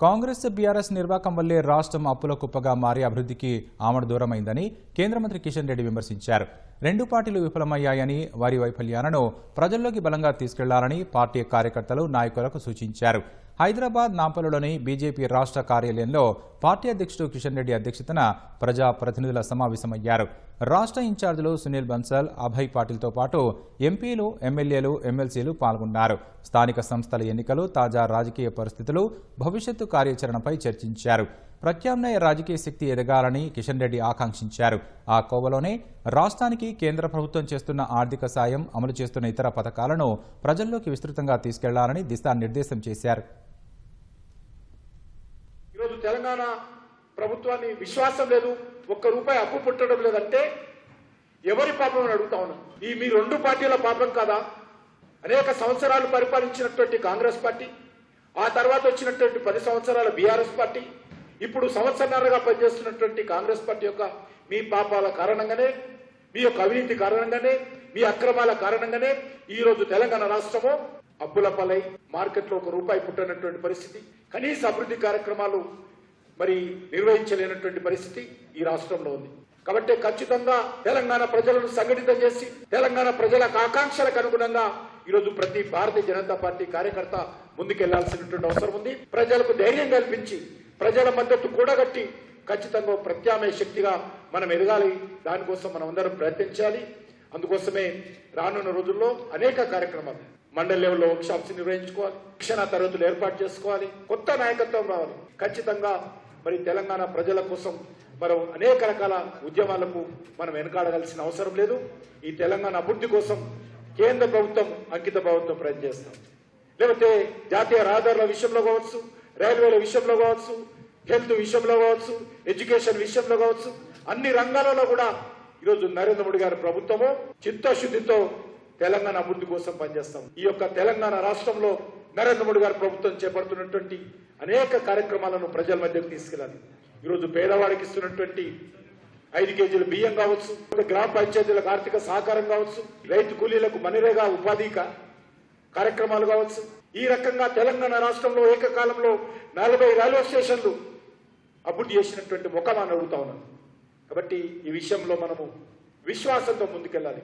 Congress BRS నిర్వాకం వల్లే రాష్ట్రం అప్పుల కుప్పగా మారి అభివృద్ధికి ఆమడ దూరమైందని కేంద్ర మంత్రి కిషన్ రెడ్డి విమర్శించారు. రెండు పార్టీలు విఫలమయ్యాయని, వారి వైఫల్యాలను ప్రజల్లోకి బలంగా తీసుకెళ్లాలని పార్టీ కార్యకర్తలు, నాయకులకు సూచించారు. హైదరాబాద్ నాంపల్లిలోని బీజేపీ రాష్ట్ర కార్యాలయంలో పార్టీ అధ్యక్షుడు కిషన్ రెడ్డి అధ్యక్షతన ప్రజా ప్రతినిధుల సమావేశమయ్యారు. రాష్ట్ర ఇన్ఛార్జీలు సునీల్ బన్సల్, అభయ్ పాటిల్తో పాటు ఎంపీలు, ఎమ్మెల్యేలు, ఎమ్మెల్సీలు పాల్గొన్నారు. స్థానిక సంస్థల ఎన్నికలు, తాజా రాజకీయ పరిస్థితులు, భవిష్యత్తు కార్యాచరణపై చర్చించారు. ప్రత్యామ్నాయ రాజకీయ శక్తి ఎదగాలని కిషన్ రెడ్డి ఆకాంక్షించారు. ఆ కోవలోనే రాష్ట్రానికి కేంద్ర ప్రభుత్వం చేస్తున్న ఆర్థిక సాయం, అమలు చేస్తున్న ఇతర పథకాలను ప్రజల్లోకి విస్తృతంగా తీసుకెళ్లాలని దిశానిర్దేశం చేశారు. ఈరోజు తెలంగాణ ప్రభుత్వాన్ని విశ్వాసం లేదు, ఒక్క రూపాయి అప్పు పుట్టడం లేదంటే ఎవరి పాపం అని అడుగుతా ఉన్నాం. మీ రెండు పార్టీల పాపం కాదా? అనేక సంవత్సరాలు పరిపాలించినటువంటి కాంగ్రెస్ పార్టీ, ఆ తర్వాత వచ్చినటువంటి 10 సంవత్సరాల బీఆర్ఎస్ పార్టీ, ఇప్పుడు సంవత్సరాలుగా పనిచేస్తున్నటువంటి కాంగ్రెస్ పార్టీ యొక్క మీ పాపాల కారణంగానే, మీ యొక్క అవినీతి కారణంగానే, మీ అక్రమాల కారణంగానే ఈరోజు తెలంగాణ రాష్ట్రము అప్పుల పాలై మార్కెట్లో ఒక రూపాయి పుట్టనటువంటి పరిస్థితి, కనీస అభివృద్ధి కార్యక్రమాలు మరి నిర్వహించలేనటువంటి పరిస్థితి ఈ రాష్ట్రంలో ఉంది. కాబట్టి ఖచ్చితంగా తెలంగాణ ప్రజలను సంఘటితం చేసి తెలంగాణ ప్రజల ఆకాంక్షలకు అనుగుణంగా ఈరోజు ప్రతి భారతీయ జనతా పార్టీ కార్యకర్త ముందుకెళ్లాల్సినటువంటి అవసరం ఉంది. ప్రజలకు ధైర్యం కల్పించి, ప్రజల మద్దతు కూడగట్టి ఖచ్చితంగా ప్రత్యామ్నాయ శక్తిగా మనం ఎదగాలి. దానికోసం మనం అందరం ప్రయత్నించాలి. అందుకోసమే రానున్న రోజుల్లో అనేక కార్యక్రమాలు మండల్ లెవెల్లో వర్క్ షాప్స్ నిర్వహించుకోవాలి, శిక్షణ తరగతులు ఏర్పాటు చేసుకోవాలి, కొత్త నాయకత్వం రావాలి. ఖచ్చితంగా మరి తెలంగాణ ప్రజల కోసం మనం అనేక రకాల ఉద్యమాలకు మనం వెనకాడవలసిన అవసరం లేదు. ఈ తెలంగాణ అభివృద్ధి కోసం కేంద్ర ప్రభుత్వం అంకిత భావంతో ప్రయత్నం చేస్తాం. లేకపోతే జాతీయ రహదారుల విషయంలో కావచ్చు, రైల్వేల విషయంలో కావచ్చు, హెల్త్ విషయంలో కావచ్చు, ఎడ్యుకేషన్ విషయంలో కావచ్చు, అన్ని రంగాలలో కూడా ఈరోజు నరేంద్ర మోడీ గారి ప్రభుత్వము చిత్తశుద్ధితో తెలంగాణ అభివృద్ధి కోసం పనిచేస్తాం. ఈ యొక్క తెలంగాణ రాష్ట్రంలో నరేంద్ర మోడీ గారి ప్రభుత్వం చేపడుతున్నటువంటి అనేక కార్యక్రమాలను ప్రజల మధ్యకు తీసుకెళ్లాలి. ఈరోజు పేదవాడికి ఇస్తున్నటువంటి 5 కేజీల బియ్యం కావచ్చు, గ్రామ పంచాయతీలకు ఆర్థిక సహకారం కావచ్చు, రైతు కూలీలకు మనిరేగా ఉపాధి కార్యక్రమాలు కావచ్చు, ఈ రకంగా తెలంగాణ రాష్ట్రంలో ఏకకాలంలో 40 రైల్వే స్టేషన్లు అభివృద్ధి చేసినటువంటి ముఖమాన్ని అడుగుతా ఉన్నాను. కాబట్టి ఈ విషయంలో మనము విశ్వాసంతో ముందుకెళ్ళాలి.